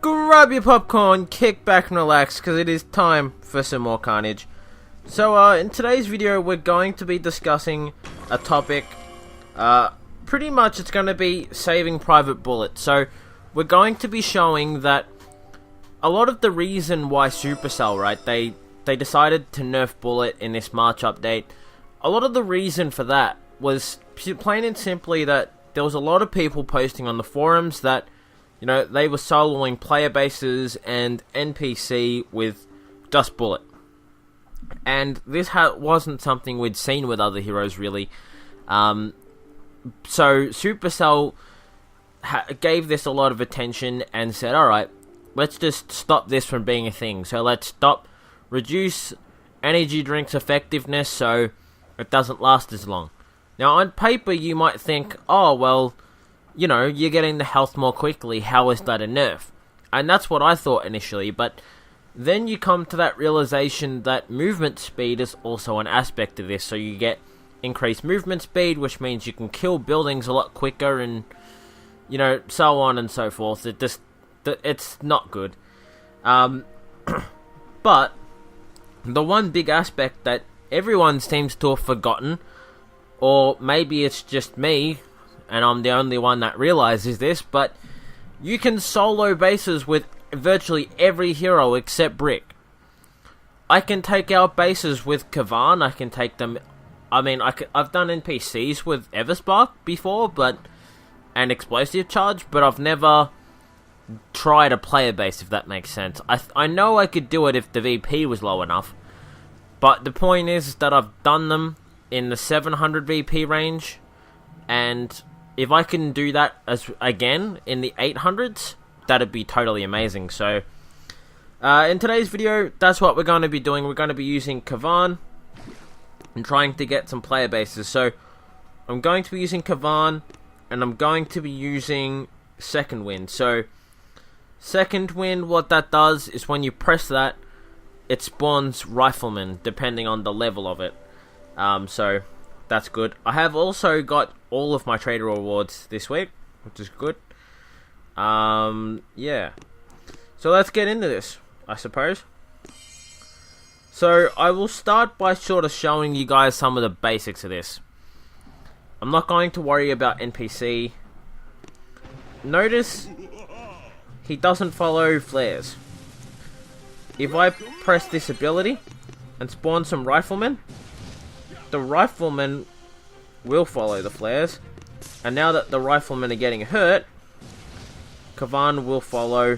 Grab your popcorn, kick back and relax, because it is time for some more Carnage. So, in today's video, we're going to be discussing a topic. Pretty much it's going to be Saving Private Bullet. So, we're going to be showing that a lot of the reason why Supercell, right, they decided to nerf Bullet in this March update, a lot of the reason for that was plain and simply that there was a lot of people posting on the forums that, you know, they were soloing player bases and NPC with just Bullet. And this wasn't something we'd seen with other heroes, really. So Supercell gave this a lot of attention and said, alright, let's just stop this from being a thing. So let's reduce energy drinks' effectiveness so it doesn't last as long. Now, on paper, you might think, oh, well, you know, you're getting the health more quickly, how is that a nerf? And that's what I thought initially, but then you come to that realization that movement speed is also an aspect of this, so you get increased movement speed, which means you can kill buildings a lot quicker, and, you know, so on and so forth. It's not good. But the one big aspect that everyone seems to have forgotten, or maybe it's just me, and I'm the only one that realizes this, but you can solo bases with virtually every hero except Brick. I can take out bases with Kavan, I can take them, I've done NPCs with Everspark before, and Explosive Charge, but I've never tried a player base, if that makes sense. I know I could do it if the VP was low enough, but the point is that I've done them in the 700 VP range, and if I can do that again in the 800s, that'd be totally amazing. So, in today's video, that's what we're going to be doing. We're going to be using Kavan and trying to get some player bases. So, I'm going to be using Kavan, and I'm going to be using Second Wind. So, Second Wind, what that does is when you press that, it spawns Rifleman, depending on the level of it. So, that's good. I have also got all of my trader rewards this week, which is good. Yeah. So let's get into this, I suppose. So, I will start by sort of showing you guys some of the basics of this. I'm not going to worry about NPC. Notice, he doesn't follow flares. If I press this ability and spawn some Riflemen, the Riflemen will follow the flares, and now that the Riflemen are getting hurt, Kavan will follow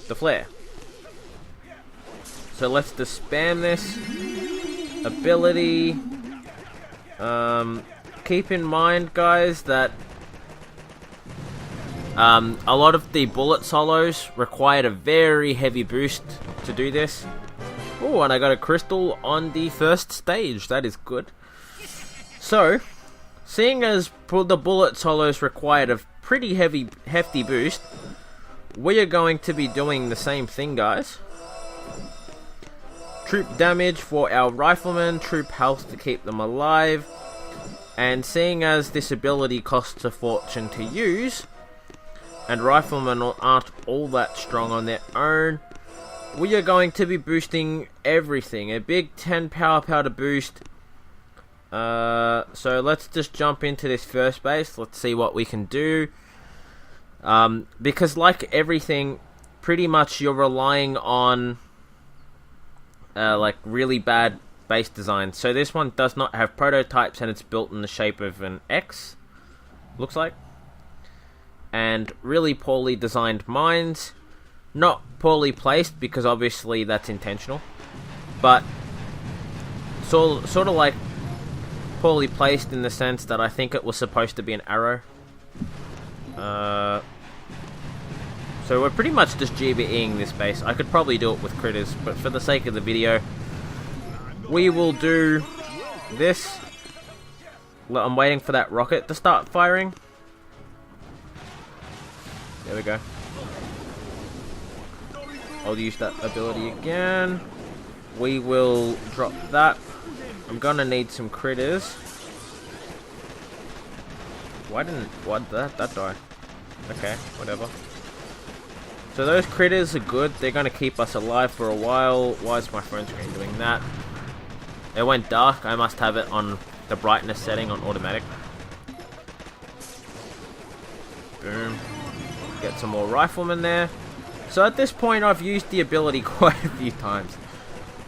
the flare. So let's just spam this ability. Keep in mind, guys, that a lot of the bullet solos required a very heavy boost to do this. Oh, and I got a crystal on the first stage. That is good. So, seeing as the bullet solos required a pretty hefty boost, we are going to be doing the same thing, guys. Troop damage for our riflemen, troop health to keep them alive, and seeing as this ability costs a fortune to use, and riflemen aren't all that strong on their own, we are going to be boosting everything. A big 10 power to boost. So let's just jump into this first base. Let's see what we can do. Because like everything, pretty much you're relying on like really bad base design. So this one does not have prototypes, and it's built in the shape of an X, looks like. And really poorly designed mines. Not poorly placed, because obviously that's intentional, but sort of like poorly placed in the sense that I think it was supposed to be an arrow. So we're pretty much just GBEing this base. I could probably do it with critters, but for the sake of the video, we will do this. I'm waiting for that rocket to start firing. There we go. I'll use that ability again. We will drop that. I'm gonna need some critters. Why did that die? Okay, whatever. So those critters are good. They're going to keep us alive for a while. Why is my phone screen doing that? It went dark. I must have it on the brightness setting on automatic. Boom. Get some more riflemen there. So at this point, I've used the ability quite a few times.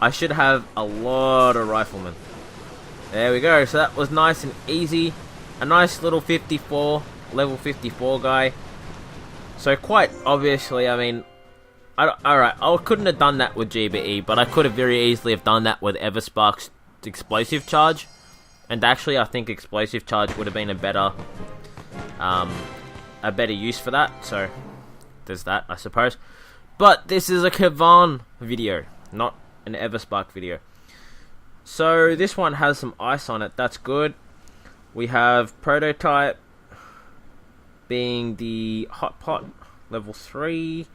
I should have a lot of riflemen. There we go. So that was nice and easy. A nice little 54, level 54 guy. So quite obviously, I mean, alright, I couldn't have done that with GBE, but I could have very easily have done that with Everspark's explosive charge. And actually, I think explosive charge would have been a better use for that. So there's that, I suppose. But this is a Kavan video, not an Everspark video. So this one has some ice on it. That's good. We have prototype being the hot pot level 3.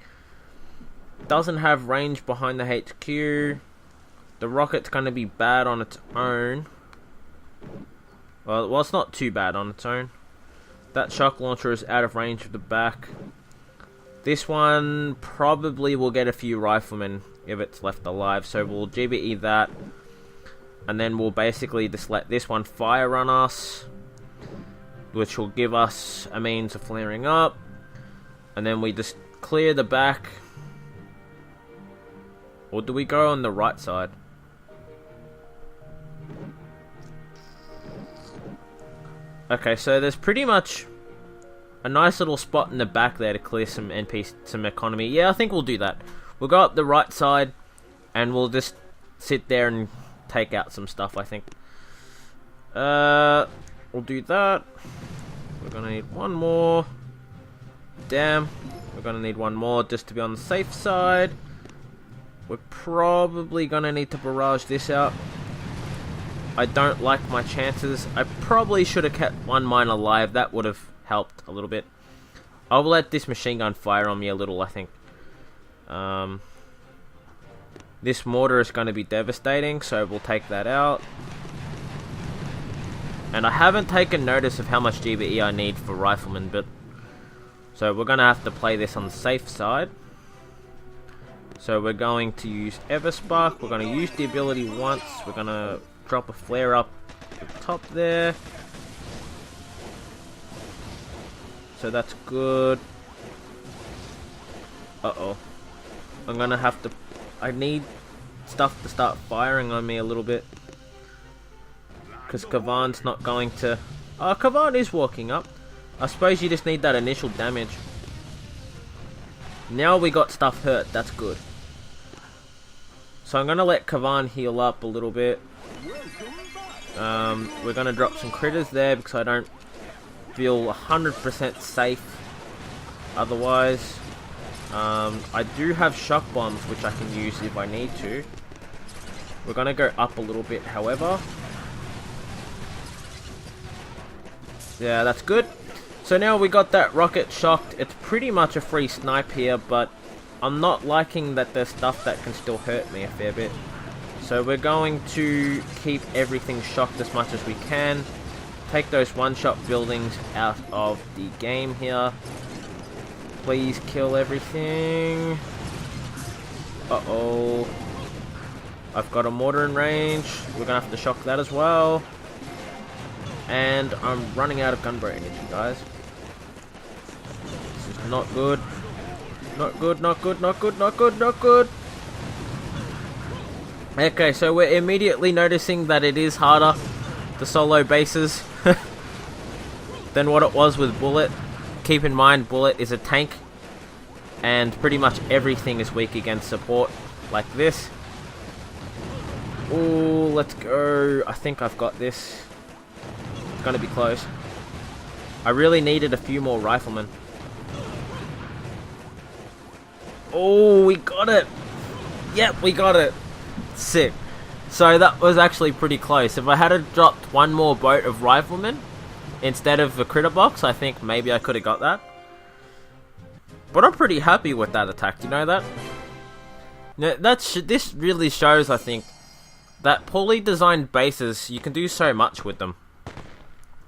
Doesn't have range behind the HQ. The rocket's going to be bad on its own. Well, it's not too bad on its own. That shock launcher is out of range of the back. This one probably will get a few riflemen if it's left alive. So we'll GBE that. And then we'll basically just let this one fire on us, which will give us a means of flaring up. And then we just clear the back. Or do we go on the right side? Okay, so there's pretty much a nice little spot in the back there to clear some NP, some economy. Yeah, I think we'll do that. We'll go up the right side, and we'll just sit there and take out some stuff, I think. We'll do that. We're gonna need one more. Damn. We're gonna need one more just to be on the safe side. We're probably gonna need to barrage this out. I don't like my chances. I probably should have kept one mine alive. That would have helped a little bit. I'll let this machine gun fire on me a little, I think. This mortar is going to be devastating, so we'll take that out. And I haven't taken notice of how much GBE I need for riflemen, but so we're going to have to play this on the safe side. So we're going to use Everspark. We're going to use the ability once. We're going to drop a flare up at the top there. So that's good. Uh-oh. I'm going to have to... I need stuff to start firing on me a little bit. Because Kavan's not going to... Oh, Kavan is walking up. I suppose you just need that initial damage. Now we got stuff hurt. That's good. So I'm going to let Kavan heal up a little bit. We're going to drop some critters there because I don't feel 100% safe otherwise. I do have shock bombs which I can use if I need to. We're going to go up a little bit, however. Yeah, that's good. So now we got that rocket shocked. It's pretty much a free snipe here, but I'm not liking that there's stuff that can still hurt me a fair bit. So we're going to keep everything shocked as much as we can. Take those one-shot buildings out of the game here. Please kill everything. Uh-oh. I've got a mortar in range. We're going to have to shock that as well. And I'm running out of gunboat energy, guys. This is not good. Not good, not good, not good, not good, not good. Okay, so we're immediately noticing that it is harder to solo bases than what it was with Bullet. Keep in mind, Bullet is a tank, and pretty much everything is weak against support, like this. Ooh, let's go. I think I've got this. It's gonna be close. I really needed a few more riflemen. Oh, we got it! Yep, we got it! Sick. So that was actually pretty close. If I had dropped one more boat of riflemen instead of a critter box, I think maybe I could have got that. But I'm pretty happy with that attack, do you know that? Now, this really shows, I think, that poorly designed bases, you can do so much with them.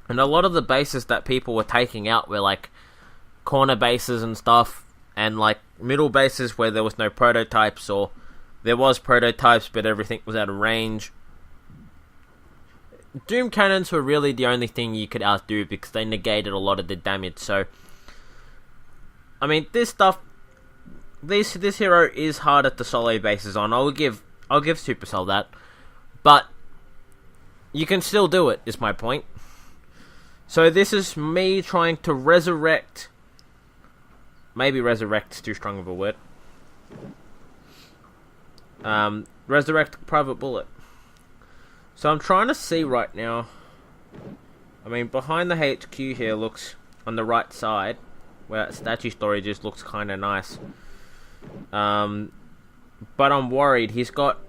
And a lot of the bases that people were taking out were like corner bases and stuff, and like middle bases where there was no prototypes, or there was prototypes but everything was out of range. Doom cannons were really the only thing you could outdo because they negated a lot of the damage. So, I mean, this hero is harder to solo bases on. I'll give Supercell that, but you can still do it. Is my point. So this is me trying to resurrect. Maybe resurrect is too strong of a word. Resurrect Private Bullet. So I'm trying to see right now. I mean, behind the HQ here looks on the right side, where statue storage is, looks kind of nice. But I'm worried. He's got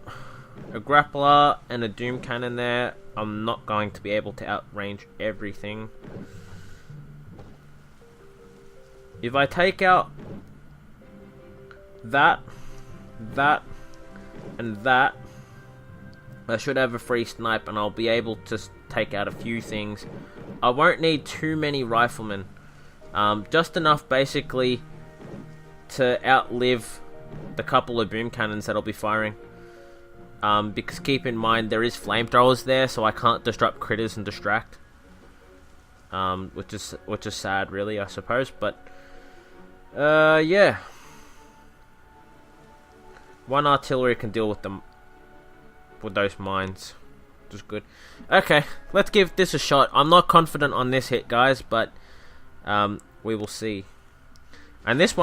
a grappler and a doom cannon there. I'm not going to be able to outrange everything. If I take out that, and that, I should have a free snipe and I'll be able to take out a few things. I won't need too many riflemen. Just enough basically to outlive the couple of boom cannons that I'll be firing. Because keep in mind there is flamethrowers there, so I can't disrupt critters and distract. Which is sad, really, I suppose. But yeah, one artillery can deal with them, with those mines, which is good. Okay, let's give this a shot. I'm not confident on this hit, guys, but we will see. And this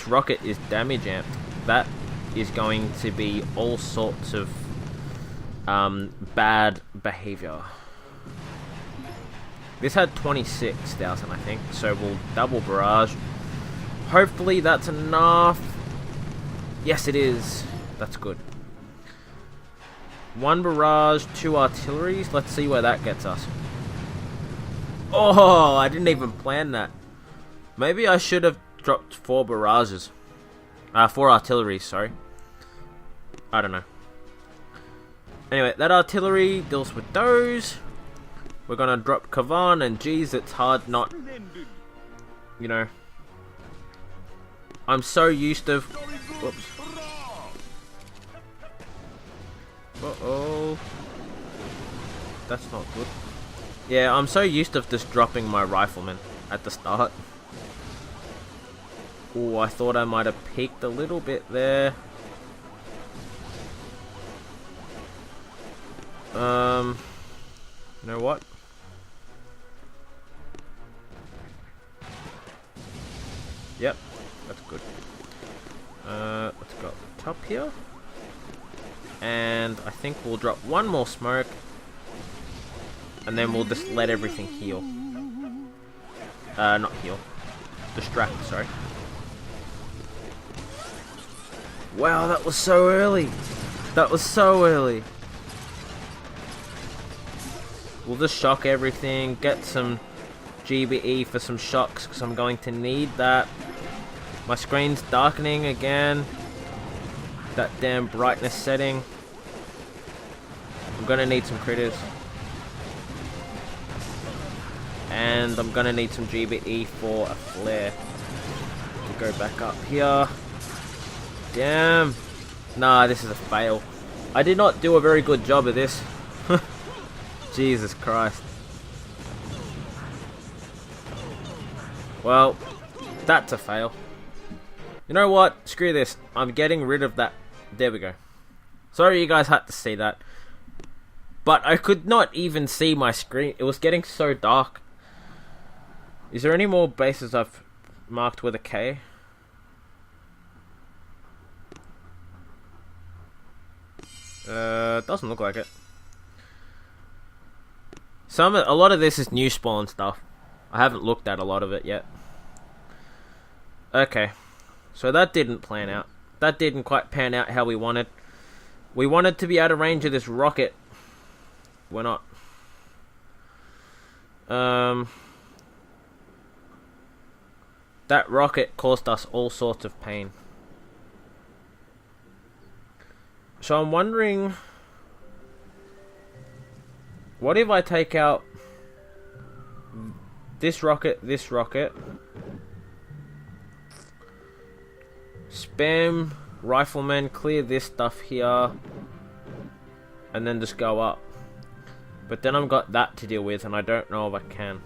rocket is damage amped. That is going to be all sorts of bad behavior. This had 26,000, I think, so we'll double barrage. Hopefully that's enough. Yes, it is. That's good. One barrage, 2 artilleries. Let's see where that gets us. Oh, I didn't even plan that. Maybe I should have dropped 4 barrages. 4 artilleries, sorry. I don't know. Anyway, that artillery deals with those. We're gonna drop Kavan, and geez, it's hard not... You know... I'm so used to... Whoops. Uh-oh. That's not good. Yeah, I'm so used to just dropping my riflemen at the start. Oh, I thought I might have peeked a little bit there. You know what? Yep, that's good. Let's go up top here. And I think we'll drop one more smoke. And then we'll just let everything heal. Not heal. Distract, sorry. Wow, that was so early. That was so early. We'll just shock everything. Get some GBE for some shocks, because I'm going to need that. My screen's darkening again. That damn brightness setting. I'm gonna need some critters. And I'm gonna need some GBE for a flare. We'll go back up here. Damn. Nah, this is a fail. I did not do a very good job of this. Jesus Christ. Well, that's a fail. You know what? Screw this. I'm getting rid of that. There we go. Sorry you guys had to see that. But I could not even see my screen. It was getting so dark. Is there any more bases I've marked with a K? Doesn't look like it. A lot of this is new spawn stuff. I haven't looked at a lot of it yet. Okay. So that didn't plan out. That didn't quite pan out how we wanted. We wanted to be out of range of this rocket. We're not. That rocket caused us all sorts of pain. So I'm wondering, what if I take out this rocket, spam riflemen, clear this stuff here, and then just go up. But then I've got that to deal with, and I don't know if I can.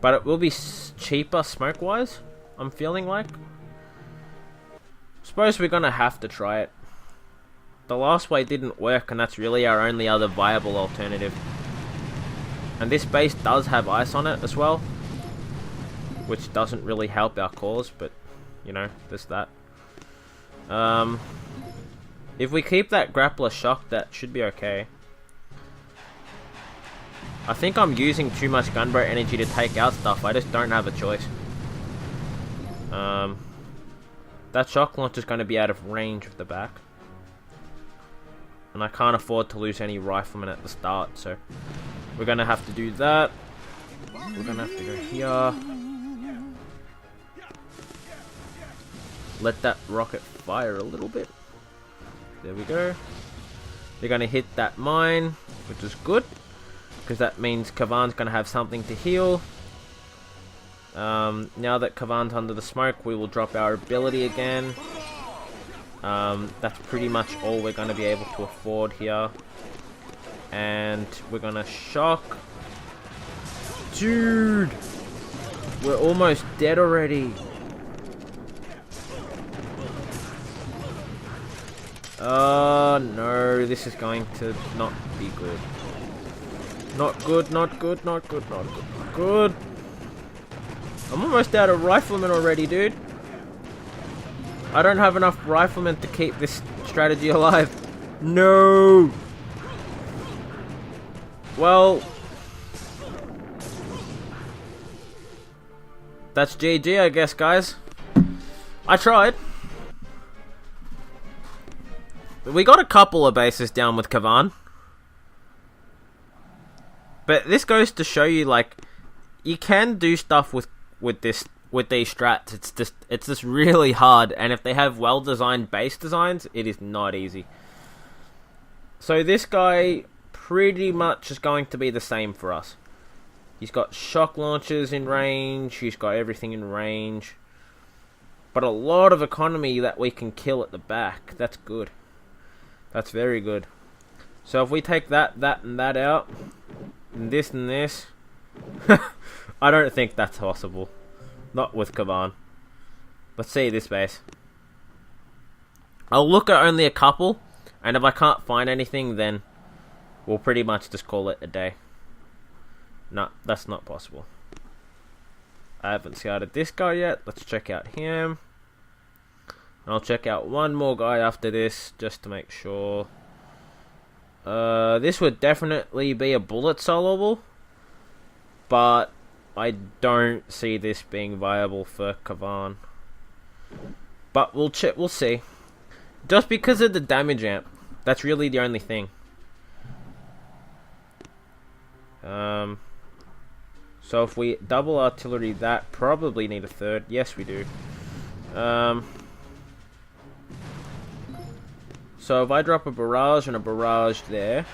But it will be cheaper smoke-wise, I'm feeling like. Suppose we're gonna have to try it. The last way didn't work, and that's really our only other viable alternative. And this base does have ice on it as well, which doesn't really help our cause, but, you know, there's that. If we keep that grappler shock, that should be okay. I think I'm using too much gunboat energy to take out stuff. I just don't have a choice. That shock launch is going to be out of range of the back. And I can't afford to lose any riflemen at the start, so we're going to have to do that. We're going to have to go here. Let that rocket fire a little bit. There we go. They're going to hit that mine, which is good, because that means Kavan's going to have something to heal. Now that Kavan's under the smoke, we will drop our ability again. That's pretty much all we're going to be able to afford here. And we're going to shock. Dude! We're almost dead already. Oh no, this is going to not be good. Not good, not good, not good, not good, not good. I'm almost out of riflemen already, dude. I don't have enough riflemen to keep this strategy alive. No! Well, that's GG, I guess, guys. I tried. We got a couple of bases down with Kavan. But this goes to show you, like, you can do stuff with these strats. It's just really hard, and if they have well-designed base designs, it is not easy. So this guy pretty much is going to be the same for us. He's got shock launchers in range, he's got everything in range, but a lot of economy that we can kill at the back. That's good. That's very good. So if we take that, and that out, and this, I don't think that's possible. Not with Kavan. Let's see this base. I'll look at only a couple, and if I can't find anything, then we'll pretty much just call it a day. No, that's not possible. I haven't scouted this guy yet. Let's check out him. And I'll check out one more guy after this, just to make sure. This would definitely be a bullet soloable, but I don't see this being viable for Kavan. But we'll see. Just because of the damage amp. That's really the only thing. So if we double artillery that, probably need a third. Yes, we do. So if I drop a barrage and a barrage there,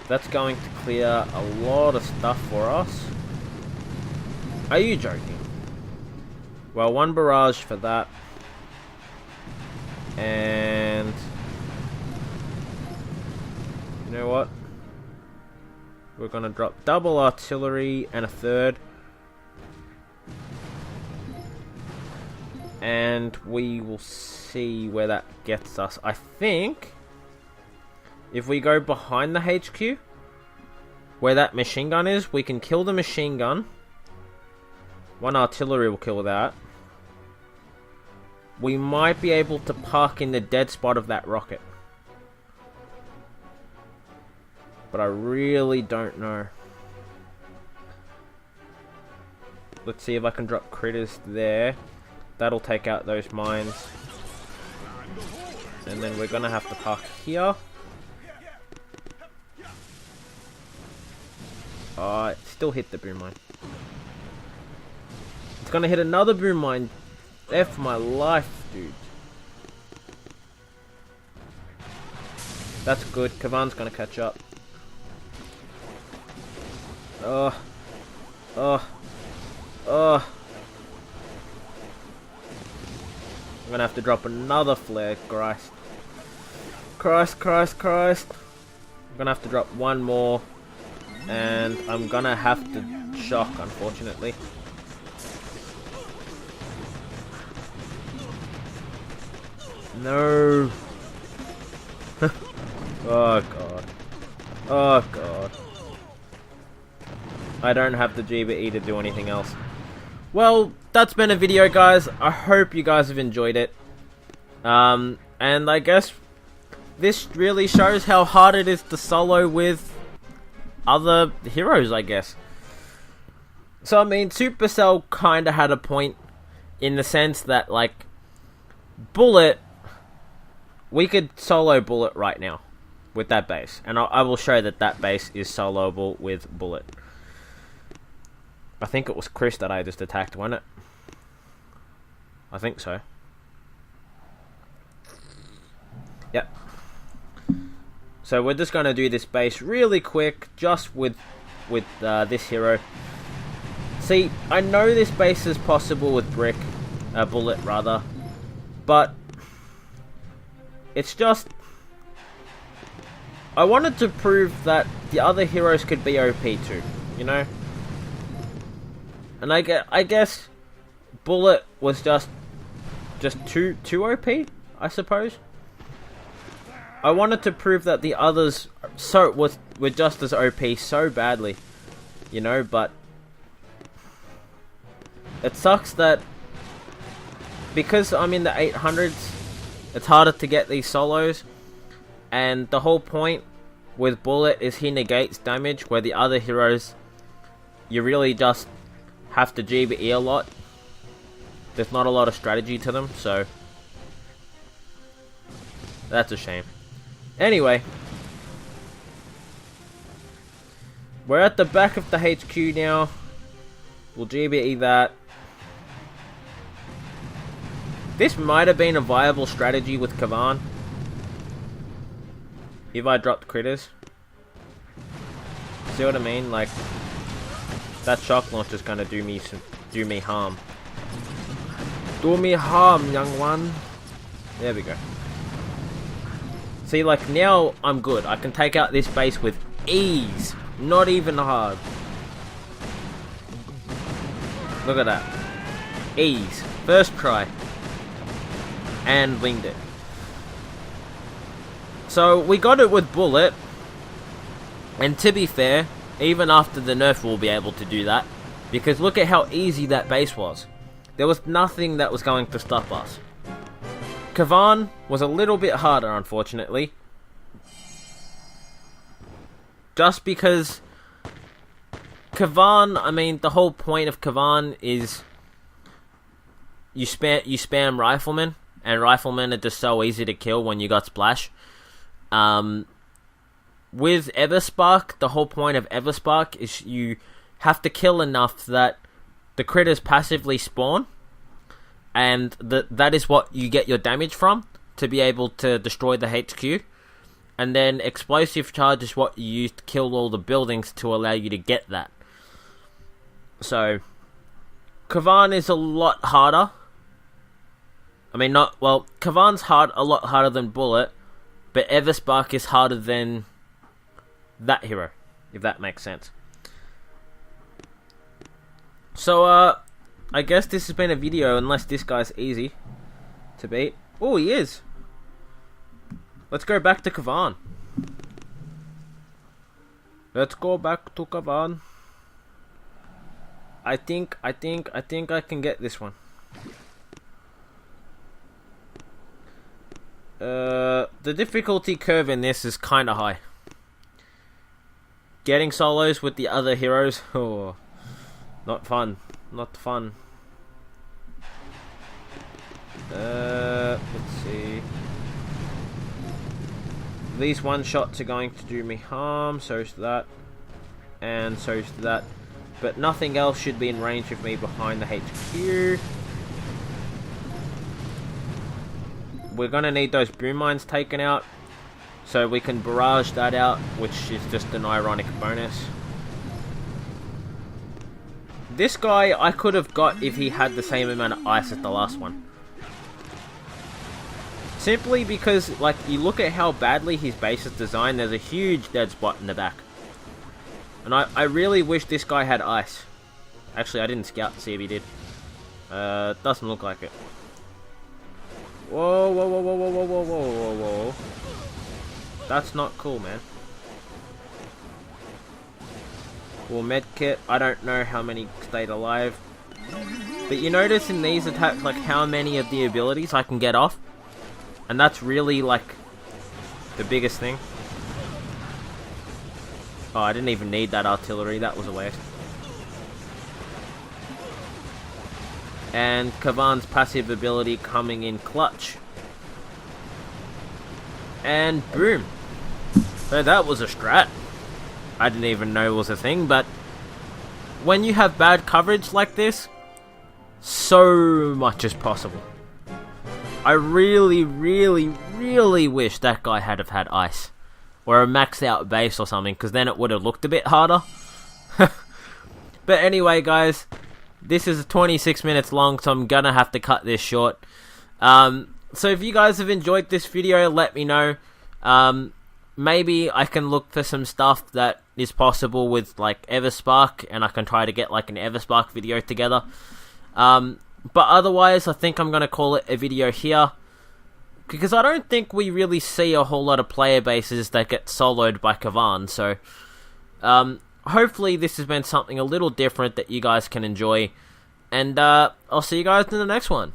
that's going to clear a lot of stuff for us. Are you joking? Well, one barrage for that. And you know what? We're going to drop double artillery and a third. And we will see where that gets us. I think if we go behind the HQ, where that machine gun is, we can kill the machine gun. One artillery will kill that. We might be able to park in the dead spot of that rocket. But I really don't know. Let's see if I can drop critters there. That'll take out those mines. And then we're gonna have to park here. Oh, it still hit the boom mine. It's gonna hit another boom mine. F my life, dude. That's good. Kavan's gonna catch up. gonna have to drop another flare. Christ. Christ, Christ, Christ. I'm gonna have to drop one more. And I'm gonna have to shock, unfortunately. No. Oh god. Oh god. I don't have the GBE to do anything else. Well, that's been a video, guys. I hope you guys have enjoyed it. And I guess this really shows how hard it is to solo with other heroes, I guess. So, I mean, Supercell kind of had a point in the sense that, like, Bullet, we could solo Bullet right now with that base. And I will show that that base is soloable with Bullet. I think it was Chris that I just attacked, wasn't it? I think so. Yep. So we're just going to do this base really quick, just with this hero. See, I know this base is possible with Bullet rather, but it's just, I wanted to prove that the other heroes could be OP too, you know? And I guess Bullet was just too OP, I suppose. I wanted to prove that the others were just as OP so badly, you know, but it sucks that because I'm in the 800s, it's harder to get these solos, and the whole point with Bullet is he negates damage, where the other heroes, you really just have to GBE a lot. There's not a lot of strategy to them, so that's a shame. Anyway, we're at the back of the HQ now. We'll GBE that. This might have been a viable strategy with Kavan if I dropped critters. See what I mean? Like, that shock launch is gonna do me harm. Do me harm, young one. There we go. See, like, now I'm good. I can take out this base with ease. Not even hard. Look at that. Ease. First try. And winged it. So, we got it with Bullet. And to be fair, even after the nerf we'll be able to do that. Because look at how easy that base was. There was nothing that was going to stop us. Kavan was a little bit harder, unfortunately. Just because Kavan, I mean, the whole point of Kavan is you spam Rifleman, and Riflemen are just so easy to kill when you got Splash. With Everspark, the whole point of Everspark is you have to kill enough that the critters passively spawn, and that is what you get your damage from to be able to destroy the HQ. And then Explosive Charge is what you use to kill all the buildings to allow you to get that. So, Kavan is a lot harder. I mean, Kavan's a lot harder than Bullet, but Everspark is harder than that hero, if that makes sense. So, I guess this has been a video, unless this guy's easy to beat. Oh, he is. Let's go back to Kavan. Let's go back to Kavan. I think I can get this one. The difficulty curve in this is kind of high. Getting solos with the other heroes, oh, not fun. Not fun. Let's see. These one shots are going to do me harm, so's that, and so's that. But nothing else should be in range of me behind the HQ. We're gonna need those boom mines taken out, so we can barrage that out, which is just an ironic bonus. This guy I could have got if he had the same amount of ice as the last one. Simply because, like, you look at how badly his base is designed, there's a huge dead spot in the back. And I really wish this guy had ice. Actually, I didn't scout to see if he did. Doesn't look like it. Whoa, whoa, whoa, whoa, whoa, whoa, whoa, whoa, whoa, whoa. That's not cool, man. Well, medkit, I don't know how many stayed alive. But you notice in these attacks, like, how many of the abilities I can get off? And that's really, like, the biggest thing. Oh, I didn't even need that artillery. That was a waste. And Kavan's passive ability coming in clutch. And boom. So that was a strat. I didn't even know it was a thing, but when you have bad coverage like this, so much is possible. I really, really, really wish that guy had have had ice. Or a maxed out base or something, because then it would have looked a bit harder. But anyway, guys, this is 26 minutes long, so I'm gonna have to cut this short. So if you guys have enjoyed this video, let me know. Maybe I can look for some stuff that is possible with, like, Everspark, and I can try to get, like, an Everspark video together. But otherwise, I think I'm gonna call it a video here. Because I don't think we really see a whole lot of player bases that get soloed by Kavan, so hopefully this has been something a little different that you guys can enjoy, and I'll see you guys in the next one.